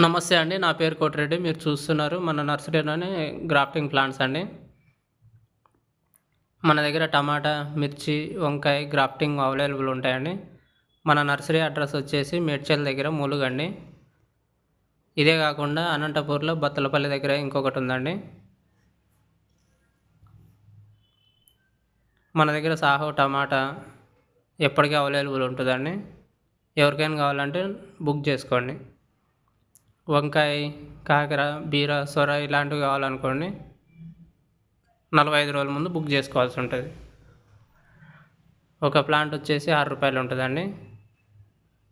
నమస్తే అండి. నా పేరు కోటిరెడ్డి. మీరు చూస్తున్నారు మన నర్సరీలోని గ్రాఫ్టింగ్ ప్లాంట్స్ అండి. మన దగ్గర టమాటా, మిర్చి, వంకాయ గ్రాఫ్టింగ్ అవైలబుల్ ఉంటాయండి. మన నర్సరీ అడ్రస్ వచ్చేసి మేడ్చల్ దగ్గర ములుగండి. ఇదే కాకుండా అనంతపూర్లో బత్తలపల్లి దగ్గర ఇంకొకటి ఉందండి. మన దగ్గర సాహో టమాటా ఎప్పటికీ అవైలబుల్ ఉంటుందండి. ఎవరికైనా కావాలంటే బుక్ చేసుకోండి. వంకాయ, కాకర, బీర, సొర ఇలాంటివి కావాలనుకోండి 45 రోజుల ముందు బుక్ చేసుకోవాల్సి ఉంటుంది. ఒక ప్లాంట్ వచ్చేసి ₹6 ఉంటుందండి.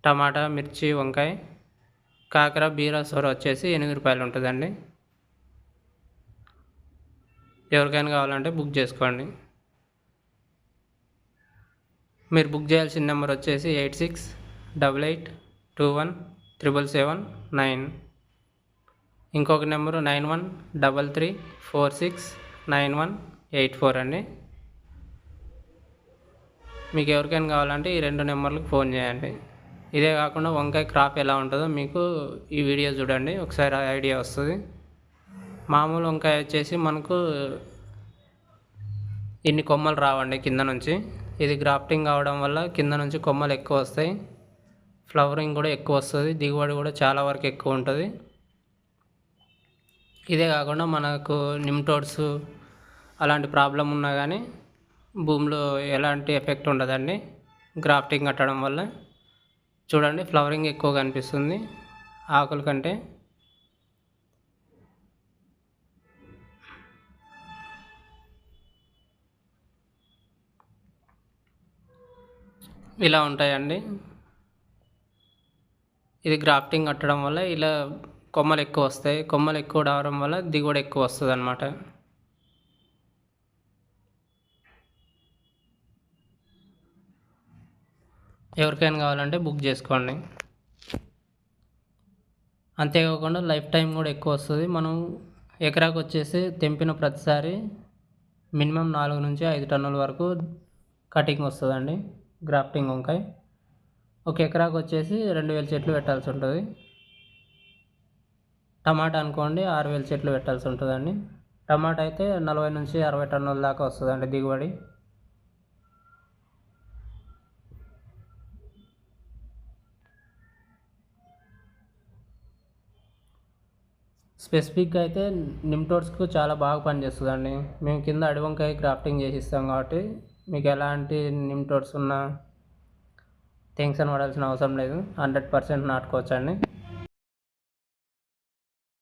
టమాటా, మిర్చి, వంకాయ, కాకర, బీర, సొర వచ్చేసి ₹8 ఉంటుందండి. ఎవరికైనా కావాలంటే బుక్ చేసుకోండి. మీరు బుక్ చేయాల్సిన నెంబర్ వచ్చేసి 8688217779. ఇంకొక నెంబరు 9133469184 అండి. మీకు ఎవరికైనా కావాలంటే ఈ 2 నెంబర్లకు ఫోన్ చేయండి. ఇదే కాకుండా వంకాయ క్రాప్ ఎలా ఉంటుందో మీకు ఈ వీడియో చూడండి, ఒకసారి ఐడియా వస్తుంది. మామూలు వంకాయ వచ్చేసి మనకు ఇన్ని కొమ్మలు రావండి కింద నుంచి. ఇది గ్రాఫ్టింగ్ అవడం వల్ల కింద నుంచి కొమ్మలు ఎక్కువ వస్తాయి, ఫ్లవరింగ్ కూడా ఎక్కువ వస్తుంది, దిగుబడి కూడా చాలా వరకు ఎక్కువ ఉంటుంది. ఇదే కాకుండా మనకు నిమ్టోడ్స్ అలాంటి ప్రాబ్లం ఉన్నా కానీ భూమిలో ఎలాంటి ఎఫెక్ట్ ఉండదండి గ్రాఫ్టింగ్ కట్టడం వల్ల. చూడండి, ఫ్లవరింగ్ ఎక్కువ కనిపిస్తుంది ఆకుల కంటే. ఇలా ఉంటాయండి. ఇది గ్రాఫ్టింగ్ కట్టడం వల్ల ఇలా కొమ్మలు ఎక్కువ వస్తాయి. కొమ్మలు ఎక్కువ రావడం వల్ల దిగుబడి ఎక్కువ వస్తుంది అన్నమాట. ఎవరికైనా కావాలంటే బుక్ చేసుకోండి. అంతేకాకుండా లైఫ్ టైం కూడా ఎక్కువ వస్తుంది. మనం ఎకరాకు వచ్చేసి తెంపిన ప్రతిసారి మినిమం 4 నుంచి 5 టన్నుల వరకు కటింగ్ వస్తుందండి గ్రాఫ్టింగ్ వంకాయ. ఒక ఎకరాకు వచ్చేసి 2000 చెట్లు పెట్టాల్సి ఉంటుంది. టమాటా అనుకోండి 6000 చెట్లు పెట్టాల్సి ఉంటుందండి. టమాటా అయితే 40 నుంచి 60 టన్నుల దాకా వస్తుందండి దిగుబడి. స్పెసిఫిక్గా అయితే నిమ్టోడ్స్కు చాలా బాగా పనిచేస్తుందండి. మేము కింద అడి వంకాయ గ్రాఫ్టింగ్ చేసి ఇస్తాం కాబట్టి మీకు ఎలాంటి నిమ్టోడ్స్ ఉన్నా టెన్షన్ పడాల్సిన అవసరం లేదు. 100% నాటుకోవచ్చండి.